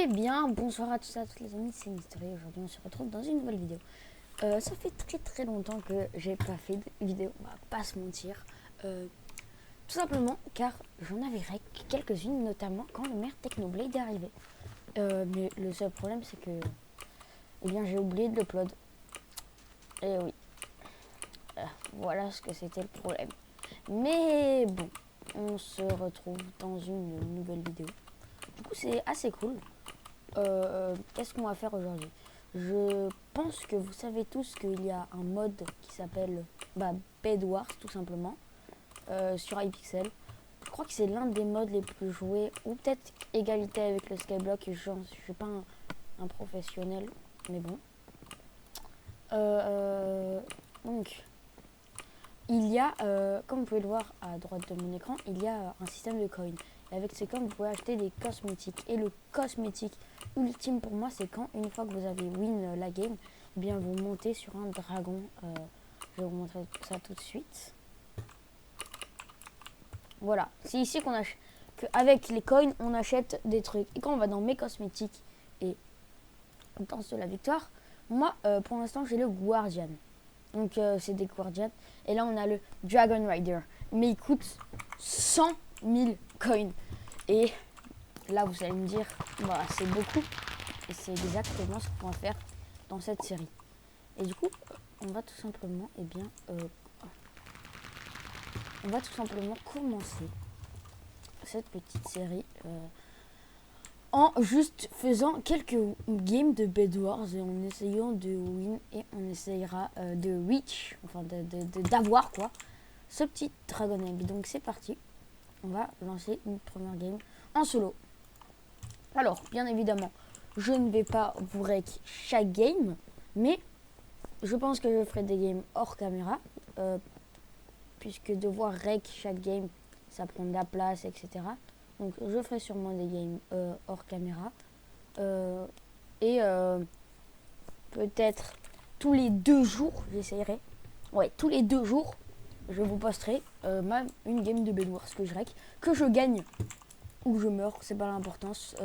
Eh bien, bonsoir à tous et à toutes les amis, c'est Mystery. Aujourd'hui, on se retrouve dans une nouvelle vidéo. Ça fait très longtemps que j'ai pas fait de vidéo, on va pas se mentir. Tout simplement car j'en avais rec quelques-unes, notamment quand le maire Technoblade est arrivé. Mais le seul problème, c'est que j'ai oublié de l'upload. Et oui, voilà ce que c'était le problème. Mais bon, on se retrouve dans une nouvelle vidéo. Du coup, c'est assez cool. Qu'est-ce qu'on va faire aujourd'hui? Je pense que vous savez tous qu'il y a un mode qui s'appelle Bed Wars tout simplement sur iPixel. Je crois que c'est l'un des modes les plus joués, ou peut-être égalité avec le Skyblock. Je suis pas un professionnel, mais bon. Donc, il y a, comme vous pouvez le voir à droite de mon écran, il y a un système de coins. Et avec ces coins, vous pouvez acheter des cosmétiques. Et le cosmétique ultime pour moi, c'est quand, une fois que vous avez win la game, eh bien vous montez sur un dragon. Je vais vous montrer ça tout de suite. Voilà, c'est ici qu'on achète, qu'avec les coins, on achète des trucs. Et quand on va dans mes cosmétiques et danse de la victoire, moi, pour l'instant, j'ai le Guardian. Donc c'est des Guardians. Et là on a le Dragon Rider. Mais il coûte 100 000 coins. Et là vous allez me dire, bah, c'est beaucoup. Et c'est exactement ce qu'on va faire dans cette série. Et du coup, on va tout simplement, on va tout simplement commencer cette petite série en juste faisant quelques games de Bed Wars et en essayant de win et on essayera de reach, enfin d'avoir quoi, ce petit Dragon Egg. Donc c'est parti, on va lancer une première game en solo. Alors bien évidemment, je ne vais pas vous rec chaque game, mais je pense que je ferai des games hors caméra, puisque devoir rec chaque game, ça prend de la place, etc. Donc je ferai sûrement des games hors caméra. Et peut-être tous les 2 jours, j'essayerai. Ouais, tous les 2 jours, je vous posterai une game de Bed Wars que je rec, que je gagne ou je meurs, c'est pas l'importance.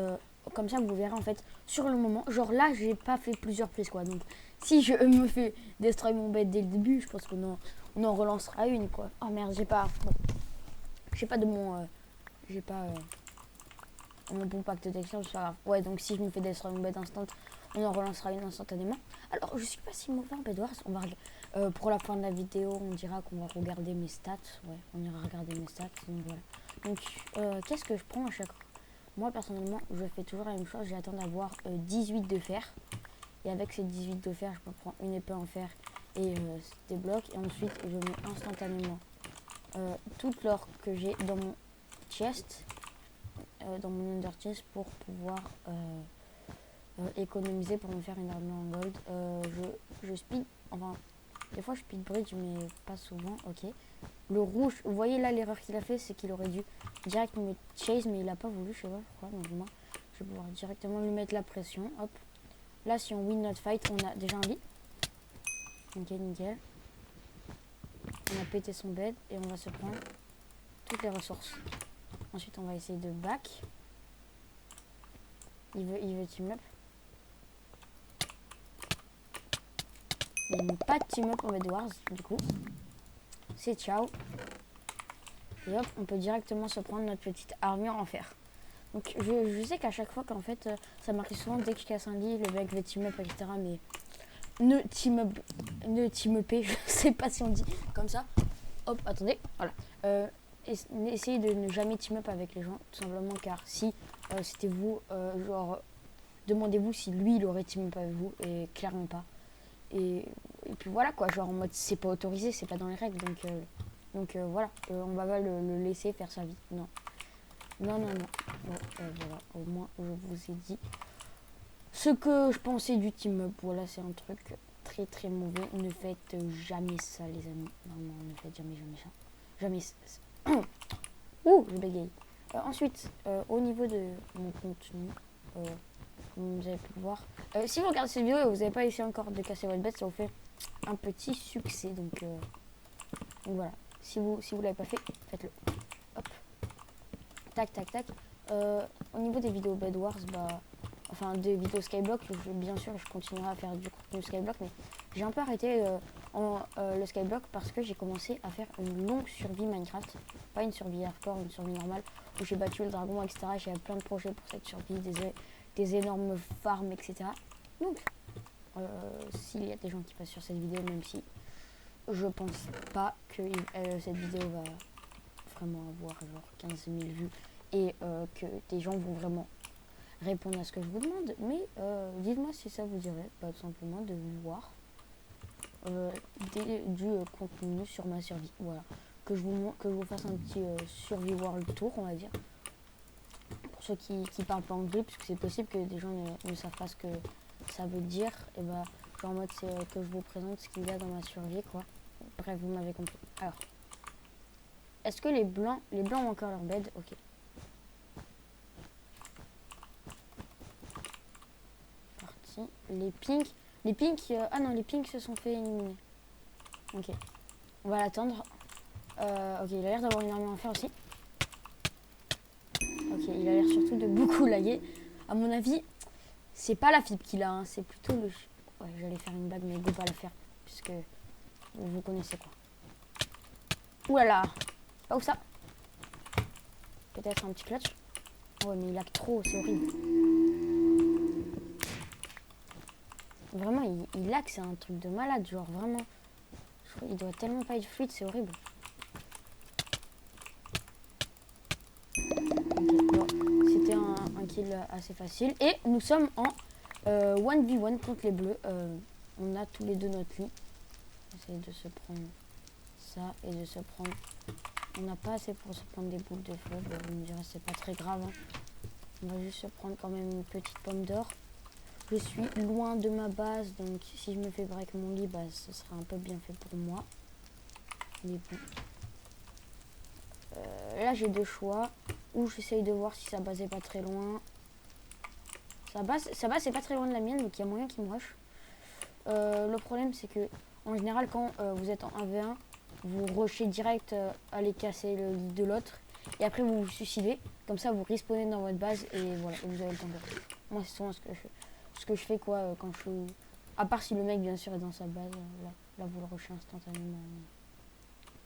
Comme ça, vous verrez en fait sur le moment. Genre là, j'ai pas fait plusieurs play squad. Donc si je me fais destroy mon bed dès le début, je pense qu'on en relancera une quoi. Oh merde, j'ai pas de mon. J'ai pas. Mon bon pacte de texture, c'est pas grave. Ouais, donc si je me fais destroy mon bed instant, on en relancera une instantanément. Alors, je suis pas si mauvais en Bed Wars. On va pour la fin de la vidéo, on dira qu'on va regarder mes stats. Ouais, on ira regarder mes stats. Donc voilà. Donc, qu'est-ce que je prends à chaque fois? Moi, personnellement, je fais toujours la même chose. J'attends d'avoir 18 de fer. Et avec ces 18 de fer, je peux prendre une épée en fer et des blocs. Et ensuite, je mets instantanément toute l'or que j'ai dans mon chest. Dans mon under chest pour pouvoir économiser pour me faire une armure en gold. Je speed, enfin des fois je speed bridge mais pas souvent. Ok, le rouge, vous voyez là l'erreur qu'il a fait, c'est qu'il aurait dû direct me chase mais il a pas voulu, je sais pas pourquoi. Donc moi je vais pouvoir directement lui mettre la pression. Hop, là si on win notre fight, on a déjà un lit. Ok, nickel. On a pété son bed et on va se prendre toutes les ressources. Ensuite on va essayer de back. Il veut team up. Il n'y a pas de team up en Bed Wars, du coup. C'est ciao. Et hop, on peut directement se prendre notre petite armure en fer. Donc je sais qu'à chaque fois qu'en fait, ça m'arrive souvent dès que je casse un lit, le mec veut team up, etc. Mais ne team up, je sais pas si on dit comme ça. Hop, attendez, voilà. Essayez de ne jamais team up avec les gens, tout simplement car si c'était vous, genre, demandez-vous si lui il aurait team up avec vous, et clairement pas. Et puis voilà quoi, genre en mode c'est pas autorisé, c'est pas dans les règles, donc voilà, on va pas le laisser faire sa vie. Non. Bon, voilà, au moins je vous ai dit ce que je pensais du team up. Voilà, c'est un truc très mauvais. Ne faites jamais ça les amis. Vraiment, ne faites jamais ça. Jamais ça. Ouh, je bégaye. Ensuite, au niveau de mon contenu, vous avez pu le voir. Si vous regardez cette vidéo et vous n'avez pas essayé encore de casser votre bête, ça vous fait un petit succès. Donc voilà. Si vous l'avez pas fait, faites-le. Hop. Tac. Au niveau des vidéos Bed Wars, bah enfin des vidéos Skyblock. Bien sûr, je continuerai à faire du contenu Skyblock, mais j'ai un peu arrêté le Skyblock parce que j'ai commencé à faire une longue survie Minecraft. Pas une survie hardcore, une survie normale, où j'ai battu le dragon, etc. J'ai plein de projets pour cette survie, des énormes farms, etc. Donc, s'il y a des gens qui passent sur cette vidéo, même si je pense pas que cette vidéo va vraiment avoir genre 15 000 vues et que des gens vont vraiment répondre à ce que je vous demande, mais dites-moi si ça vous dirait, pas tout simplement de voir du contenu sur ma survie. Voilà, que je vous fasse un petit survie world tour, on va dire, pour ceux qui parlent pas anglais, puisque c'est possible que des gens ne savent pas ce que ça veut dire. Et bah genre en mode c'est que je vous présente ce qu'il y a dans ma survie, quoi. Bref, vous m'avez compris. Alors, est-ce que les blancs ont encore leur bed? Ok. Parti. Les pinks, ah non, les pinks se sont fait éliminer. Ok. On va l'attendre. Ok, il a l'air d'avoir une armure en fer aussi. Ok, il a l'air surtout de beaucoup laguer. À mon avis, c'est pas la fibre qu'il a, hein, c'est plutôt le... Ouais, j'allais faire une blague, mais je vais pas la faire, puisque vous connaissez quoi. Ouh là là. Pas où ça? Peut-être un petit clutch. Ouais, mais il lag trop, c'est horrible. Vraiment, il lag, c'est un truc de malade, genre vraiment. Il doit tellement pas être fluide, c'est horrible. Ok, bon, c'était un kill assez facile. Et nous sommes en 1v1 contre les bleus. On a tous les deux notre lit. Essayer de se prendre ça et de se prendre... On n'a pas assez pour se prendre des boules de feu. Vous me direz, c'est pas très grave. Hein. On va juste se prendre quand même une petite pomme d'or. Je suis loin de ma base, donc si je me fais break mon lit, bah, ce sera un peu bien fait pour moi. Mais bon. Là, j'ai deux choix. Ou j'essaye de voir si sa base est pas très loin. Sa base c'est pas très loin de la mienne, donc il y a moyen qu'il me rush. Le problème, c'est que en général, quand vous êtes en 1v1, vous rushez direct aller casser le lit de l'autre. Et après, vous vous suicidez. Comme ça, vous respawnez dans votre base et voilà, et vous avez le temps de... Moi, c'est souvent ce que je fais, quoi, quand je suis... À part si le mec, bien sûr, est dans sa base, là vous le rushez instantanément.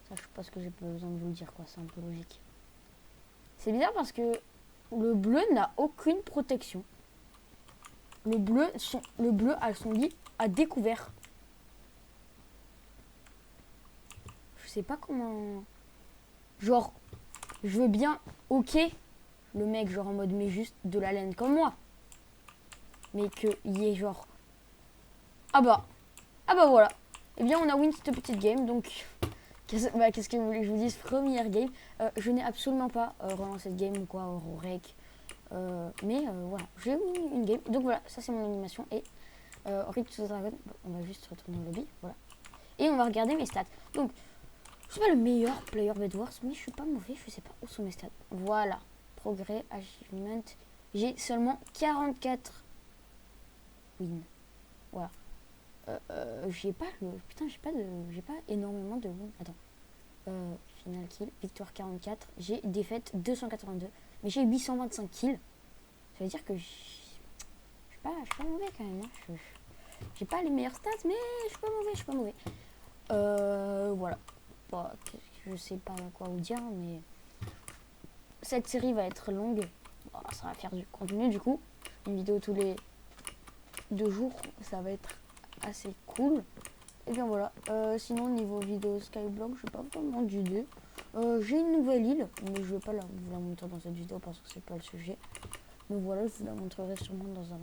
Ça, je pense que j'ai pas besoin de vous le dire, quoi, c'est un peu logique. C'est bizarre parce que le bleu n'a aucune protection. Le bleu a son lit à découvert. Je sais pas comment... Genre, je veux bien, ok, le mec, genre en mode, mais juste de la laine comme moi. Mais qu'il y ait genre... Ah bah voilà. Eh bien, on a win cette petite game, donc... Qu'est-ce que vous voulez que je vous dise? Première game. Je n'ai absolument pas relancé cette game ou quoi, au rec. Mais voilà, j'ai eu une game. Donc voilà, ça c'est mon animation. Et Rip to the Dragon, on va juste retourner au lobby. Voilà. Et on va regarder mes stats. Donc, je suis pas le meilleur player Bedwars, mais je suis pas mauvais. Je sais pas où sont mes stats. Voilà. Progrès, achievement. J'ai seulement 44 wins. Voilà. J'ai pas le... Putain, j'ai pas énormément de wins. Attends. Final kill, victoire 44. J'ai défaite 282. Mais j'ai 825 kills. Ça veut dire que je suis pas mauvais quand même. Hein. J'ai pas les meilleures stats, mais je suis pas mauvais. Voilà. Bon, je sais pas quoi vous dire, mais cette série va être longue. Bon, ça va faire du contenu du coup. Une vidéo tous les 2 jours, ça va être assez cool. Et bien voilà. Sinon, niveau vidéo Skyblock, je sais pas vraiment d'idée. J'ai une nouvelle île, mais je vais pas vous la montrer dans cette vidéo parce que c'est pas le sujet. Donc voilà, je vous la montrerai sûrement dans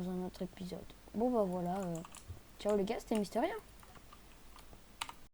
un autre épisode. Bon bah voilà. Ciao les gars, c'était Mysteria.